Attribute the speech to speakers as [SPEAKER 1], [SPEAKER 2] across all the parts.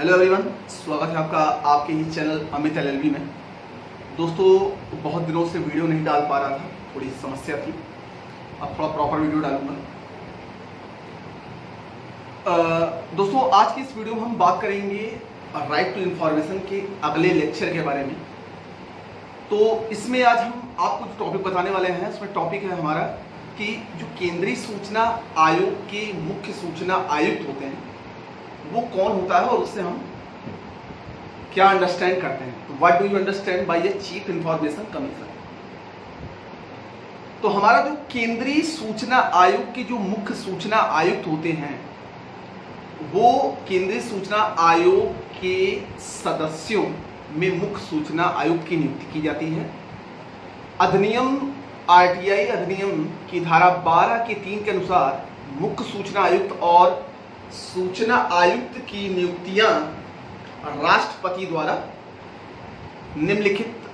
[SPEAKER 1] Hello everyone, स्वागत है आपका आपके ही चैनल अमित एलएलबी में। दोस्तों, बहुत दिनों से वीडियो नहीं डाल पा रहा था, थोड़ी समस्या थी। अब थोड़ा प्रॉपर वीडियो डालूंगा। दोस्तों, आज की इस वीडियो में हम बात करेंगे राइट टू इंफॉर्मेशन के अगले लेक्चर के बारे में। तो इसमें आज हम आपको जो टॉपिक बताने वाले हैं, उसमें टॉपिक है हमारा कि जो केंद्रीय सूचना आयोग के मुख्य सूचना आयुक्त होते हैं वो कौन होता है और उससे हम क्या अंडरस्टैंड करते हैं। तो what do you understand by a chief information commission. तो हमारा जो केंद्रीय सूचना आयोग के जो मुख्य सूचना आयुक्त होते हैं वो केंद्रीय सूचना आयोग के सदस्यों में मुख्य सूचना आयुक्त की नियुक्ति की जाती है। अधिनियम आरटीआई अधिनियम की धारा 12 के 3 के अनुसार मुख्य सूचना आयुक्त और सूचना आयुक्त की नियुक्तियां राष्ट्रपति द्वारा निम्नलिखित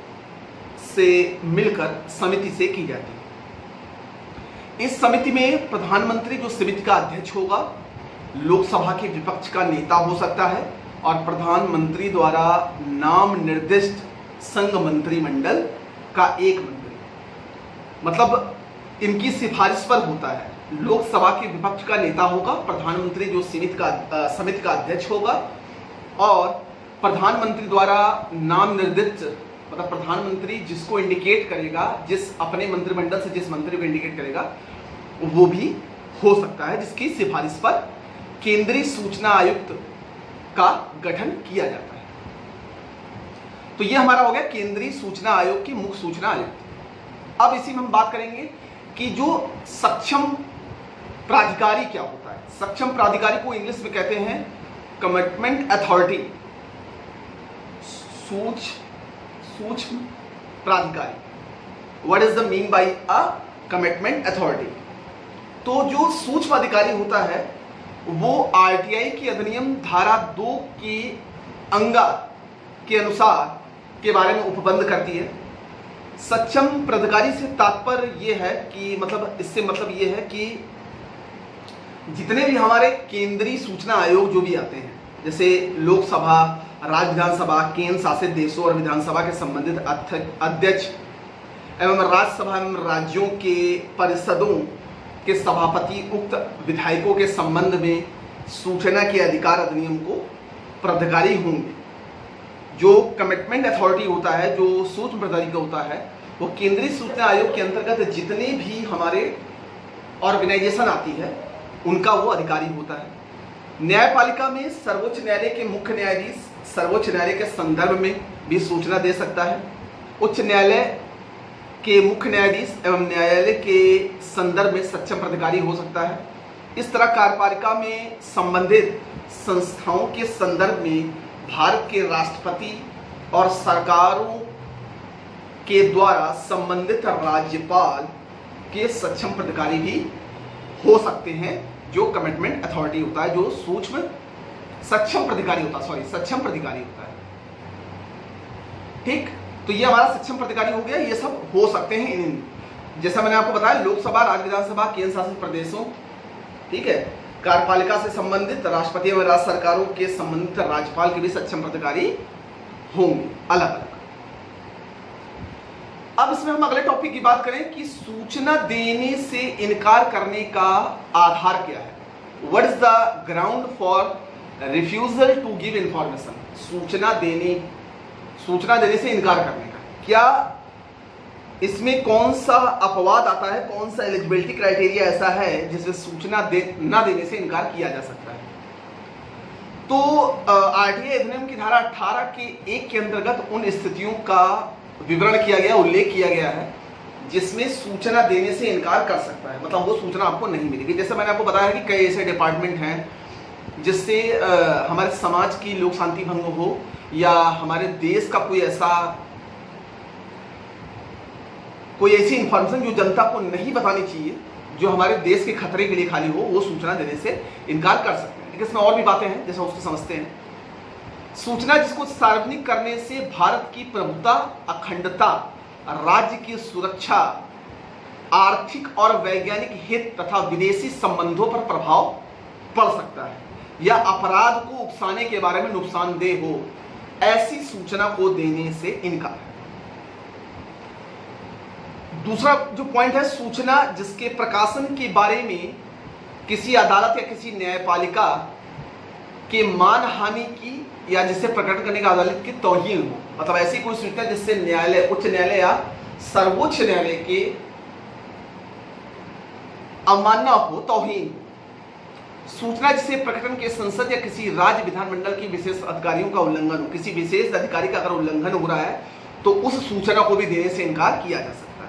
[SPEAKER 1] से मिलकर समिति से की जाती है। इस समिति में प्रधानमंत्री जो समिति का अध्यक्ष होगा, लोकसभा के विपक्ष का नेता हो सकता है और प्रधानमंत्री द्वारा नाम निर्दिष्ट संघ मंत्रिमंडल का एक मंत्री, मतलब इनकी सिफारिश पर होता है। लोकसभा के विपक्ष का नेता होगा, प्रधानमंत्री जो समिति का अध्यक्ष होगा और प्रधानमंत्री द्वारा नाम निर्दिष्ट, मतलब प्रधानमंत्री जिसको इंडिकेट करेगा, जिस अपने मंत्रिमंडल से जिस मंत्री को इंडिकेट करेगा वो भी हो सकता है, जिसकी सिफारिश पर केंद्रीय सूचना आयुक्त का गठन किया जाता है। तो ये हमारा हो गया केंद्रीय सूचना आयोग की मुख्य सूचना आयुक्त। अब इसी में हम बात करेंगे कि जो सक्षम प्राधिकारी क्या होता है। सक्षम प्राधिकारी को इंग्लिश में कहते हैं कमिटमेंट अथॉरिटी, सूक्ष्म प्राधिकारी। What is the mean by a commitment authority. तो जो सूक्ष्म अधिकारी होता है वो आरटीआई की अधिनियम धारा 2 की अंगा के अनुसार के बारे में उपबंध करती है। सक्षम प्राधिकारी से तात्पर्य यह है कि इससे मतलब यह है कि जितने भी हमारे केंद्रीय सूचना आयोग जो भी आते हैं, जैसे लोकसभा, राज्य विधानसभा, केंद्र शासित देशों और विधानसभा के संबंधित अध्यक्ष एवं राज्यसभा एवं राज्यों के परिषदों के सभापति उक्त विधायकों के संबंध में सूचना के अधिकार अधिनियम को प्राधिकारी होंगे। जो कमिटमेंट अथॉरिटी होता है, जो सूक्ष्म प्राधिकारी होता है, वो केंद्रीय सूचना आयोग के अंतर्गत जितने भी हमारे ऑर्गेनाइजेशन आती है उनका वो अधिकारी होता है। न्यायपालिका में सर्वोच्च न्यायालय के मुख्य न्यायाधीश सर्वोच्च न्यायालय के संदर्भ में भी सूचना दे सकता है। उच्च न्यायालय के मुख्य न्यायाधीश एवं न्यायालय के संदर्भ में सक्षम प्राधिकारी हो सकता है। इस तरह कार्यपालिका में संबंधित संस्थाओं के संदर्भ में भारत के राष्ट्रपति और सरकारों के द्वारा संबंधित राज्यपाल के सक्षम प्राधिकारी भी हो सकते हैं, जो कमिटमेंट अथॉरिटी होता है, जो सक्षम प्राधिकारी होता है। ठीक, तो ये हमारा सक्षम प्राधिकारी हो गया। ये सब हो सकते हैं जैसा मैंने आपको बताया, लोकसभा, राज्य विधानसभा, केंद्र शासित प्रदेशों, ठीक है, कार्यपालिका से संबंधित राष्ट्रपति एवं राज्य सरकारों के संबंधित राज्यपाल के भी सक्षम प्राधिकारी होंगे अलग अलग। अब इसमें हम अगले टॉपिक की बात करें कि सूचना देने से इनकार करने का आधार क्या है। What is the ground for refusal to give information. सूचना देने से इनकार करने का क्या, इसमें कौन सा अपवाद आता है, कौन सा एलिजिबिलिटी क्राइटेरिया ऐसा है जिसमें सूचना न देने से इनकार किया जा सकता है। तो आरटीआई अधिनियम की धारा 18 के 1 के अंतर्गत उन स्थितियों का विवरण किया गया, उल्लेख किया गया है जिसमें सूचना देने से इनकार कर सकता है, मतलब वो सूचना आपको नहीं मिलेगी। जैसे मैंने आपको बताया कि कई ऐसे डिपार्टमेंट हैं जिससे हमारे समाज की लोक शांति भंग हो या हमारे देश का कोई ऐसी इंफॉर्मेशन जो जनता को नहीं बतानी चाहिए, जो हमारे देश के खतरे के लिए खाली हो, वो सूचना देने से इनकार कर सकते हैं। लेकिन इसमें और भी बातें हैं, जैसे उसको समझते हैं। सूचना जिसको सार्वजनिक करने से भारत की प्रभुता, अखंडता, राज्य की सुरक्षा, आर्थिक और वैज्ञानिक हित तथा विदेशी संबंधों पर प्रभाव पड़ सकता है। या अपराध को उकसाने के बारे में नुकसानदेह हो ऐसी सूचना को देने से इनकार। दूसरा जो पॉइंट है, सूचना जिसके प्रकाशन के बारे में किसी अदालत या किसी न्यायपालिका के मानहानि की या जिससे प्रकट करने का अदालत की तौहीन हो, मतलब ऐसी कोई सूचना जिससे न्यायालय, उच्च न्यायालय या सर्वोच्च न्यायालय के अवमानना हो, तौहीन। सूचना जिसे प्रकटन के संसद या किसी राज्य विधानमंडल के विशेष अधिकारियों का उल्लंघन हो, किसी विशेष अधिकारी का अगर उल्लंघन हो रहा है तो उस सूचना को भी देने से इनकार किया जा सकता है।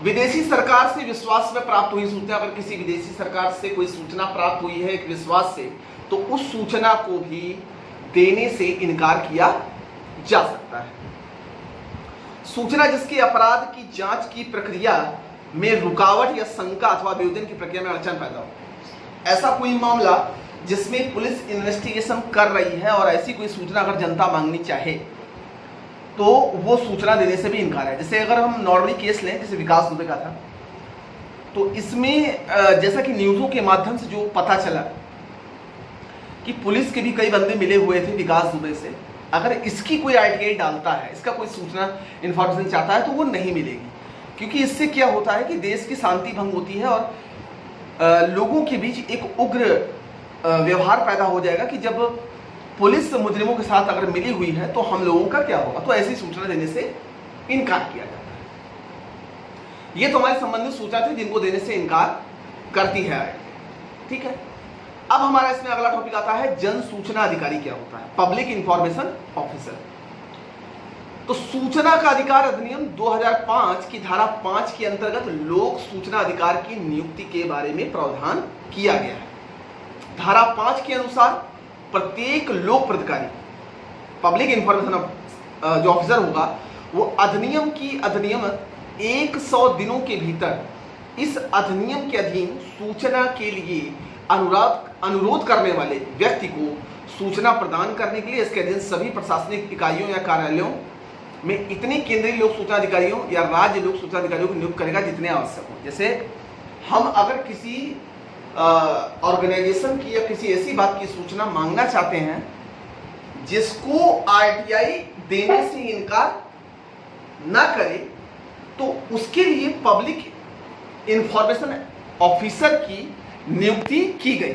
[SPEAKER 1] विदेशी सरकार से विश्वास में प्राप्त हुई सूचना, अगर किसी विदेशी सरकार से कोई सूचना प्राप्त हुई है एक विश्वास से, तो उस सूचना को भी देने से इनकार किया जा सकता है। सूचना जिसके अपराध की जांच की प्रक्रिया में रुकावट या शंका अथवा आवेदन की प्रक्रिया में अड़चन पैदा हो, ऐसा कोई मामला जिसमें पुलिस इन्वेस्टिगेशन कर रही है और ऐसी कोई सूचना अगर जनता मांगनी चाहे तो वो सूचना देने से भी इनकार है। जैसे अगर हम नॉर्मली केस लें, जैसे विकास दुबे का था, तो इसमें जैसा कि न्यूज़ों के माध्यम से जो पता चला कि पुलिस के भी कई बंदे मिले हुए थे विकास दुबे से, अगर इसकी कोई आरटीआई डालता है, इसका कोई सूचना इन्फॉर्मेशन चाहता है तो वो नहीं मिलेगी, क्योंकि इससे क्या होता है कि देश की शांति भंग होती है और लोगों के बीच एक उग्र व्यवहार पैदा हो जाएगा कि जब पुलिस मुजरिमों के साथ अगर मिली हुई है तो हम लोगों का क्या होगा। तो ऐसी सूचना देने से इनकार किया जाता है। ये तो हमारे संबंधित सूचना थी जिनको देने से इनकार करती है। ठीक है, अब हमारा इसमें अगला टॉपिक आता है जन सूचना अधिकारी क्या होता है, पब्लिक इंफॉर्मेशन ऑफिसर। तो सूचना का अधिकार अधिनियम 2005 की धारा 5 के अंतर्गत लोक सूचना अधिकार की नियुक्ति के बारे में प्रावधान किया गया है। धारा 5 के अनुसार प्रत्येक लोक प्राधिकारी, पब्लिक इंफॉर्मेशन जो ऑफिसर होगा, वो अधिनियम 100 दिनों के भीतर इस अधिनियम के अधीन सूचना के लिए अनुरोध करने वाले व्यक्ति को सूचना प्रदान करने के लिए इसके अधीन सभी प्रशासनिक इकाइयों या कार्यालयों में इतने केंद्रीय लोक सूचना अधिकारियों या राज्य लोक सूचना अधिकारियों को नियुक्त करेगा जितने आवश्यक हो। जैसे हम अगर किसी ऑर्गेनाइजेशन की या किसी ऐसी बात की सूचना मांगना चाहते हैं जिसको आरटीआई देने से इनकार ना करे, तो उसके लिए पब्लिक इंफॉर्मेशन ऑफिसर की नियुक्ति की गई,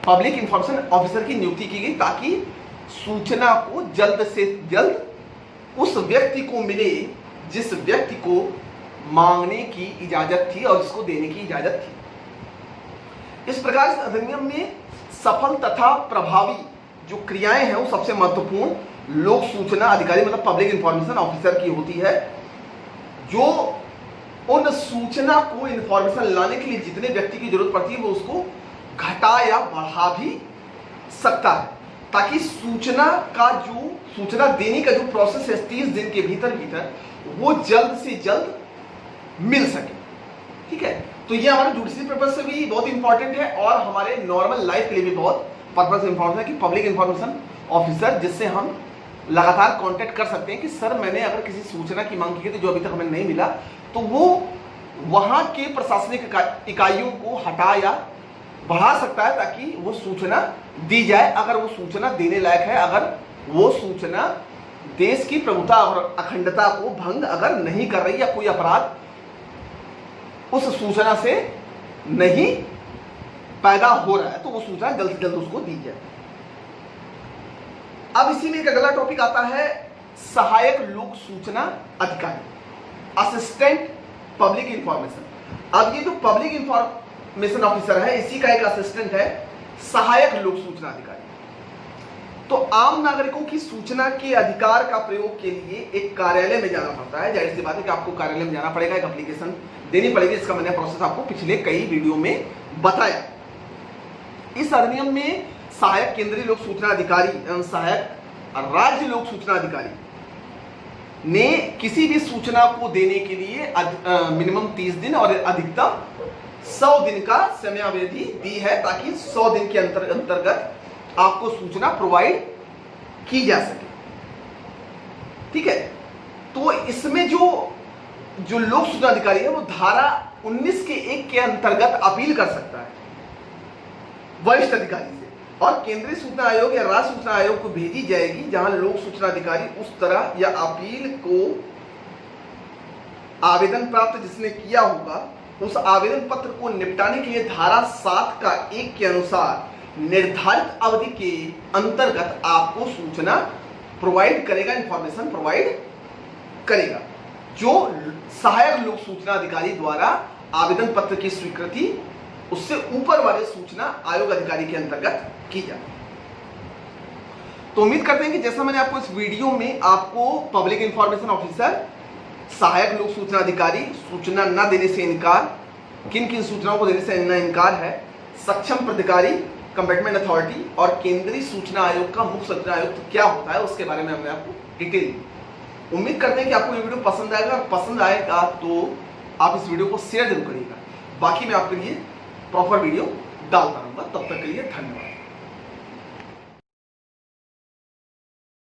[SPEAKER 1] पब्लिक इंफॉर्मेशन ऑफिसर की नियुक्ति की गई ताकि सूचना को जल्द से जल्द उस व्यक्ति को मिले जिस व्यक्ति को मांगने की इजाजत थी और जिसको देने की इजाजत थी। इस प्रकार से अधिनियम में सफल तथा प्रभावी जो क्रियाएं हैं वो सबसे महत्वपूर्ण लोक सूचना अधिकारी मतलब पब्लिक इंफॉर्मेशन ऑफिसर की होती है, जो उन सूचना को इंफॉर्मेशन लाने के लिए जितने व्यक्ति की जरूरत पड़ती है वो उसको घटा या बढ़ा भी सकता है, ताकि सूचना देने का जो प्रोसेस है 30 दिन के भीतर वो जल्द से जल्द मिल सके। ठीक है, तो ये हमारे जुडिशरी पर्पज से भी बहुत इंपॉर्टेंट है और हमारे नॉर्मल लाइफ के लिए भी बहुत पर्पज इंपॉर्टेंट है कि पब्लिक इंफॉर्मेशन ऑफिसर, जिससे हम लगातार कांटेक्ट कर सकते हैं कि सर मैंने अगर किसी सूचना की मांग की है तो जो अभी तक हमें नहीं मिला, तो वो वहां के प्रशासनिक इकाइयों को हटा या बढ़ा सकता है ताकि वो सूचना दी जाए, अगर वो सूचना देने लायक है, अगर वो सूचना देश की प्रभुता और अखंडता को भंग अगर नहीं कर रही या कोई अपराध उस सूचना से नहीं पैदा हो रहा है तो वो सूचना जल्द से जल्द उसको दी जाए। अब इसी में एक अगला टॉपिक आता है सहायक लोक सूचना अधिकारी, असिस्टेंट पब्लिक इंफॉर्मेशन। अब ये जो पब्लिक इंफॉर्मेशन ऑफिसर है इसी का एक असिस्टेंट है सहायक लोक सूचना अधिकारी। तो आम नागरिकों की सूचना के अधिकार का प्रयोग के लिए एक कार्यालय में जाना पड़ता है। जाहिर सी बात है कि आपको कार्यालय में जाना पड़ेगा, एक एप्लीकेशन देनी पड़ेगी, इसका मैंने प्रोसेस आपको पिछले कई वीडियो में बताया। इस अधिनियम में सहायक केंद्रीय लोक सूचना अधिकारी एवं सहायक राज्य लोक सूचना अधिकारी ने किसी भी सूचना को देने के लिए मिनिमम 30 दिन और अधिकतम 100 दिन का समयावधि दी है, ताकि 100 दिन के अंतर्गत आपको सूचना प्रोवाइड की जा सके। ठीक है, तो इसमें जो लोक सूचना अधिकारी है वो धारा 19 के 1 के अंतर्गत अपील कर सकता है। वरिष्ठ अधिकारी से, और केंद्रीय सूचना आयोग या राज्य सूचना आयोग को भेजी जाएगी, जहां लोक सूचना अधिकारी उस तरह या अपील को आवेदन प्राप्त जिसने किया होगा उस आवेदन पत्र को निपटाने के लिए धारा 7 का 1 के अनुसार निर्धारित अवधि के अंतर्गत आपको सूचना प्रोवाइड करेगा, इंफॉर्मेशन प्रोवाइड करेगा। जो सहायक लोक सूचना अधिकारी द्वारा आवेदन पत्र की स्वीकृति उससे ऊपर वाले सूचना आयोग अधिकारी के अंतर्गत की जाती है। तो उम्मीद करते हैं कि जैसा मैंने आपको इस वीडियो में आपको पब्लिक इंफॉर्मेशन ऑफिसर, सहायक लोक सूचना अधिकारी, सूचना न देने से इनकार, किन किन सूचनाओं को देने से न इनकार है, सक्षम प्राधिकारी, कमिटमेंट अथॉरिटी, और केंद्रीय सूचना आयोग का मुख्य सूचना आयुक्त क्या होता है उसके बारे में हमने आपको डिटेल दी। उम्मीद करते हैं कि आपको ये वीडियो पसंद आएगा, और पसंद आएगा तो आप इस वीडियो को शेयर जरूर करिएगा। बाकी मैं आपके लिए प्रॉपर वीडियो डालता रहूंगा। तब तक के लिए धन्यवाद।